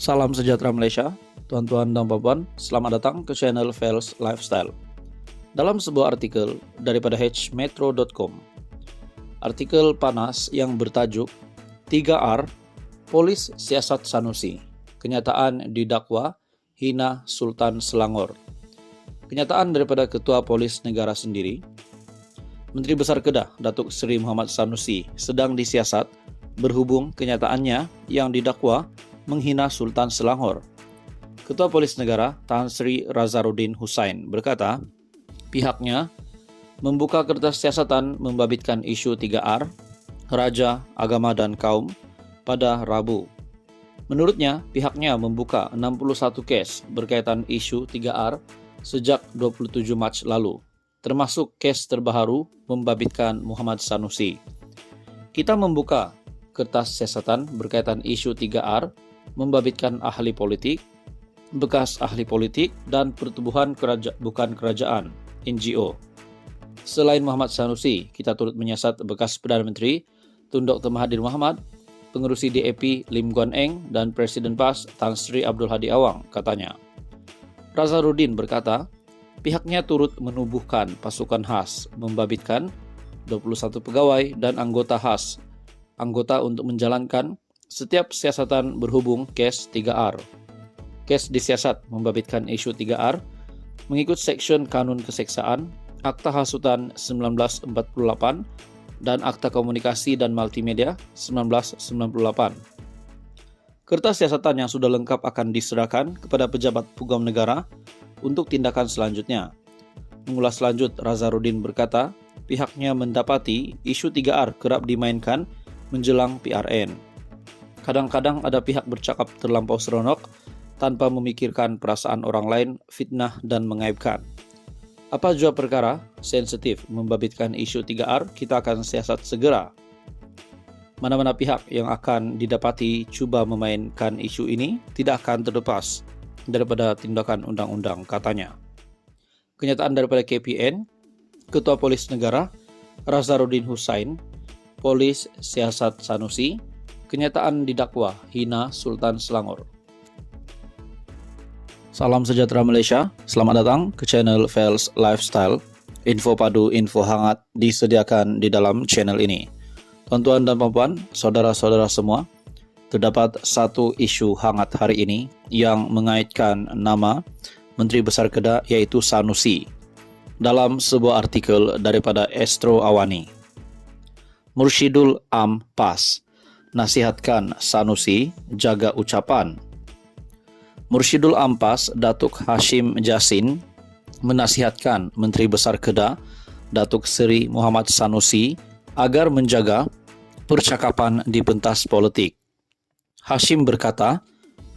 Salam sejahtera Malaysia, tuan-tuan dan puan-puan, selamat datang ke channel Fels Lifestyle. Dalam sebuah artikel daripada hmetro.com, artikel panas yang bertajuk 3R, Polis Siasat Sanusi, Kenyataan Didakwa Hina Sultan Selangor. Kenyataan daripada Ketua Polis Negara sendiri, Menteri Besar Kedah Datuk Seri Muhammad Sanusi sedang disiasat berhubung kenyataannya yang didakwa menghina Sultan Selangor. Ketua Polis Negara Tan Sri Razaruddin Hussain berkata, pihaknya membuka kertas siasatan membabitkan isu 3R, Raja, Agama dan Kaum pada Rabu. Menurutnya, pihaknya membuka 61 kes berkaitan isu 3R sejak 27 Mac lalu, termasuk kes terbaru membabitkan Muhammad Sanusi. Kita membuka kertas siasatan berkaitan isu 3R membabitkan ahli politik, bekas ahli politik, dan pertubuhan bukan kerajaan, NGO. Selain Muhammad Sanusi, kita turut menyiasat bekas Perdana Menteri Tun Dr. Mahathir Mohamad, pengerusi DAP Lim Guan Eng, dan Presiden PAS Tan Sri Abdul Hadi Awang, katanya. Razaruddin berkata, pihaknya turut menubuhkan pasukan khas membabitkan 21 pegawai dan anggota untuk menjalankan setiap siasatan berhubung kes 3R. Kes disiasat membabitkan isu 3R mengikut Seksyen Kanun Keseksaan, Akta Hasutan 1948 dan Akta Komunikasi dan Multimedia 1998. Kertas siasatan yang sudah lengkap akan diserahkan kepada pejabat pugam negara untuk tindakan selanjutnya. Mengulas lanjut, Razaruddin berkata, pihaknya mendapati isu 3R kerap dimainkan menjelang PRN. Kadang-kadang ada pihak bercakap terlampau seronok tanpa memikirkan perasaan orang lain, fitnah dan mengaibkan. Apa jua perkara sensitif membabitkan isu 3R, kita akan siasat segera. Mana-mana pihak yang akan didapati cuba memainkan isu ini tidak akan terlepas daripada tindakan undang-undang, katanya. Kenyataan daripada KPN, Ketua Polis Negara Razaruddin Hussain, Polis Siasat Sanusi, kenyataan didakwa hina Sultan Selangor. Salam sejahtera Malaysia, selamat datang ke channel Fels Lifestyle. Info padu, info hangat disediakan di dalam channel ini. Tuan-tuan dan puan-puan, saudara-saudara semua, terdapat satu isu hangat hari ini yang mengaitkan nama Menteri Besar Kedah yaitu Sanusi. Dalam sebuah artikel daripada Astro Awani, Mursyidul Am PAS nasihatkan Sanusi jaga ucapan. Mursyidul Am PAS Datuk Hashim Jassin menasihatkan Menteri Besar Kedah Datuk Seri Muhammad Sanusi agar menjaga percakapan di pentas politik. Hashim berkata,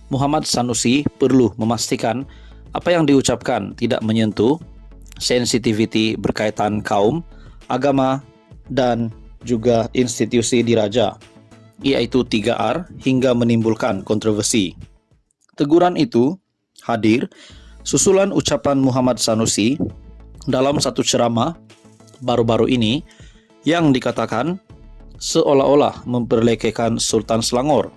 Muhammad Sanusi perlu memastikan apa yang diucapkan tidak menyentuh sensitiviti berkaitan kaum, agama, dan juga institusi diraja, yaitu 3R, hingga menimbulkan kontroversi. Teguran itu hadir susulan ucapan Muhammad Sanusi dalam satu ceramah baru-baru ini yang dikatakan seolah-olah memperlekehkan Sultan Selangor.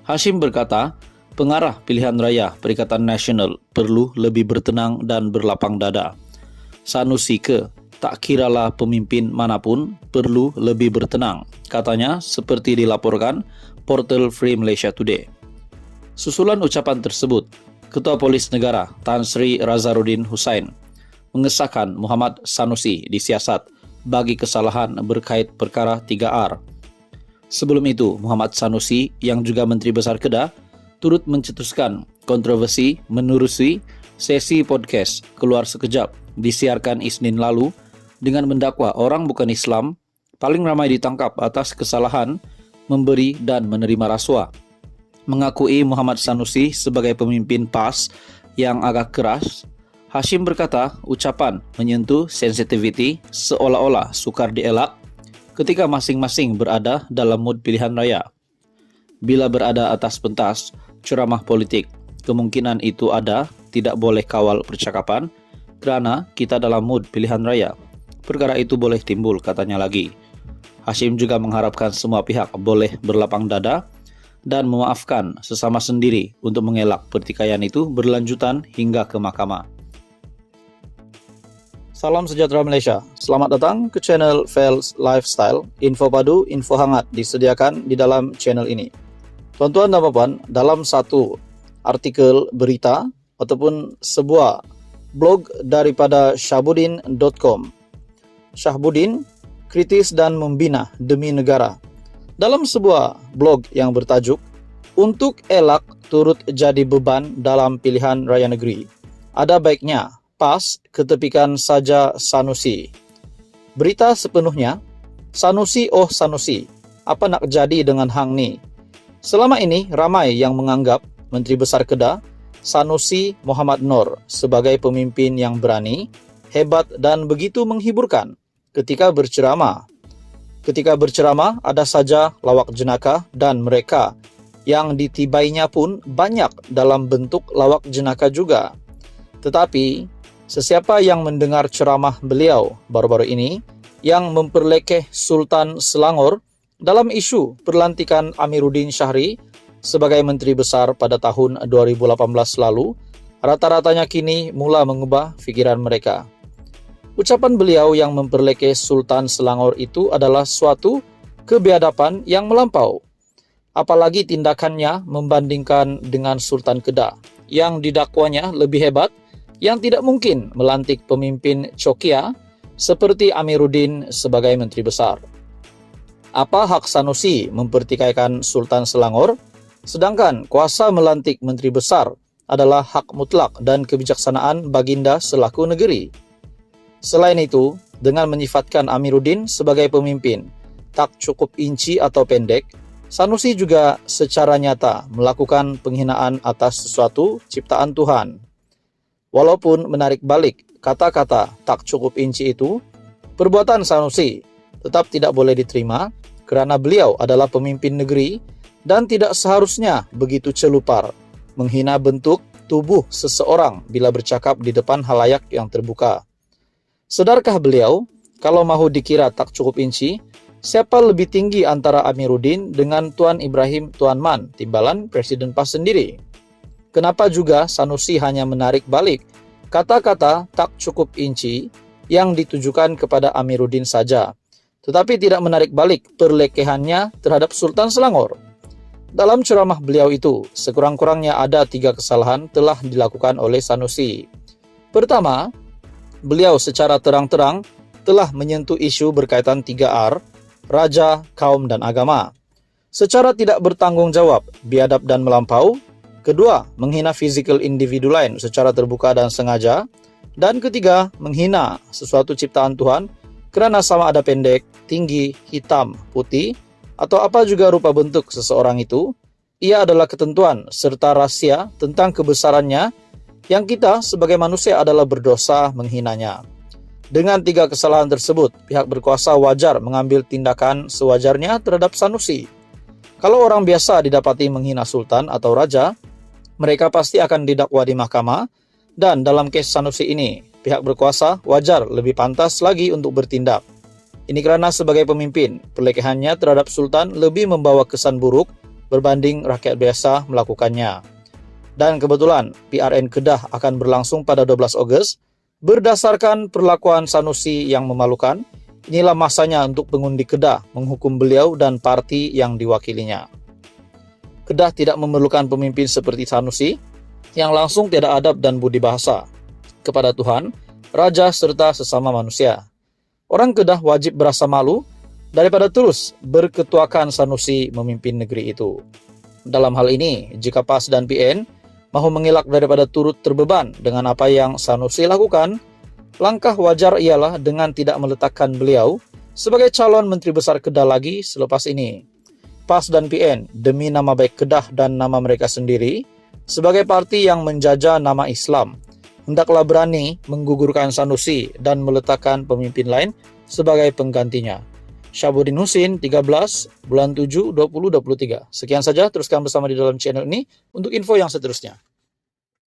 Hashim berkata, pengarah pilihan raya Perikatan Nasional perlu lebih bertenang dan berlapang dada. Sanusi tak kiralah pemimpin manapun perlu lebih bertenang, katanya seperti dilaporkan portal Free Malaysia Today. Susulan ucapan tersebut, Ketua Polis Negara Tan Sri Razaruddin Hussain mengesahkan Muhammad Sanusi disiasat bagi kesalahan berkait perkara 3R. Sebelum itu, Muhammad Sanusi yang juga Menteri Besar Kedah turut mencetuskan kontroversi menerusi sesi podcast Keluar Sekejap disiarkan Isnin lalu dengan mendakwa orang bukan Islam paling ramai ditangkap atas kesalahan memberi dan menerima rasuah. Mengakui Muhammad Sanusi sebagai pemimpin PAS yang agak keras, Hashim berkata ucapan menyentuh sensitiviti seolah-olah sukar dielak ketika masing-masing berada dalam mood pilihan raya. Bila berada atas pentas ceramah politik, kemungkinan itu ada, tidak boleh kawal percakapan kerana kita dalam mood pilihan raya. Perkara itu boleh timbul, katanya lagi. Hashim juga mengharapkan semua pihak boleh berlapang dada dan memaafkan sesama sendiri untuk mengelak pertikaian itu berlanjutan hingga ke mahkamah. Salam sejahtera Malaysia. Selamat datang ke channel Fels Lifestyle. Info padu, info hangat disediakan di dalam channel ini. Tuan-tuan dan puan, dalam satu artikel berita ataupun sebuah blog daripada Syahbudin.com. Syahbudin kritis dan membina demi negara. Dalam sebuah blog yang bertajuk "Untuk elak turut jadi beban dalam pilihan raya negeri, ada baiknya PAS ketepikan saja Sanusi." Berita sepenuhnya, Sanusi oh Sanusi, apa nak jadi dengan hang ni? Selama ini ramai yang menganggap Menteri Besar Kedah Sanusi Muhammad Noor sebagai pemimpin yang berani, hebat dan begitu menghiburkan ketika berceramah. Ketika berceramah, ada saja lawak jenaka dan mereka yang ditibainya pun banyak dalam bentuk lawak jenaka juga. Tetapi, sesiapa yang mendengar ceramah beliau baru-baru ini yang memperlekeh Sultan Selangor dalam isu perlantikan Amiruddin Syahri sebagai Menteri Besar pada tahun 2018 lalu, rata-ratanya kini mula mengubah fikiran mereka. Ucapan beliau yang memperlekeh Sultan Selangor itu adalah suatu kebiadaban yang melampau. Apalagi tindakannya membandingkan dengan Sultan Kedah yang didakwanya lebih hebat, yang tidak mungkin melantik pemimpin cokia seperti Amiruddin sebagai Menteri Besar. Apa hak Sanusi mempertikaikan Sultan Selangor, sedangkan kuasa melantik Menteri Besar adalah hak mutlak dan kebijaksanaan Baginda selaku negeri. Selain itu, dengan menyifatkan Amiruddin sebagai pemimpin tak cukup inci atau pendek, Sanusi juga secara nyata melakukan penghinaan atas sesuatu ciptaan Tuhan. Walaupun menarik balik kata-kata tak cukup inci itu, perbuatan Sanusi tetap tidak boleh diterima kerana beliau adalah pemimpin negeri dan tidak seharusnya begitu celupar menghina bentuk tubuh seseorang bila bercakap di depan halayak yang terbuka. Sedarkah beliau, kalau mahu dikira tak cukup inci, siapa lebih tinggi antara Amiruddin dengan Tuan Ibrahim Tuan Man, timbalan Presiden PAS sendiri? Kenapa juga Sanusi hanya menarik balik kata-kata tak cukup inci yang ditujukan kepada Amiruddin saja, tetapi tidak menarik balik perlekehannya terhadap Sultan Selangor? Dalam ceramah beliau itu, sekurang-kurangnya ada 3 kesalahan telah dilakukan oleh Sanusi. Pertama, beliau secara terang-terang telah menyentuh isu berkaitan 3R, raja, kaum, dan agama. Secara tidak bertanggung jawab, biadab dan melampau. Kedua, menghina fizikal individu lain secara terbuka dan sengaja. Dan ketiga, menghina sesuatu ciptaan Tuhan kerana sama ada pendek, tinggi, hitam, putih, atau apa juga rupa bentuk seseorang itu, ia adalah ketentuan serta rahasia tentang kebesarannya yang kita sebagai manusia adalah berdosa menghinanya. Dengan 3 kesalahan tersebut, pihak berkuasa wajar mengambil tindakan sewajarnya terhadap Sanusi. Kalau orang biasa didapati menghina sultan atau raja, mereka pasti akan didakwa di mahkamah, dan dalam kes Sanusi ini, pihak berkuasa wajar lebih pantas lagi untuk bertindak. Ini kerana sebagai pemimpin, perlekehannya terhadap sultan lebih membawa kesan buruk berbanding rakyat biasa melakukannya. Dan kebetulan PRN Kedah akan berlangsung pada 12 Ogos. Berdasarkan perlakuan Sanusi yang memalukan, inilah masanya untuk pengundi Kedah menghukum beliau dan parti yang diwakilinya. Kedah tidak memerlukan pemimpin seperti Sanusi yang langsung tiada adab dan budi bahasa kepada Tuhan, raja serta sesama manusia. Orang Kedah wajib berasa malu daripada terus berketuakan Sanusi memimpin negeri itu. Dalam hal ini, jika PAS dan PN mahu mengelak daripada turut terbeban dengan apa yang Sanusi lakukan, langkah wajar ialah dengan tidak meletakkan beliau sebagai calon Menteri Besar Kedah lagi selepas ini. PAS dan PN demi nama baik Kedah dan nama mereka sendiri, sebagai parti yang menjajah nama Islam, hendaklah berani menggugurkan Sanusi dan meletakkan pemimpin lain sebagai penggantinya. Syahbudin Husin, 13 bulan 7 2023. Sekian saja, teruskan bersama di dalam channel ini untuk info yang seterusnya.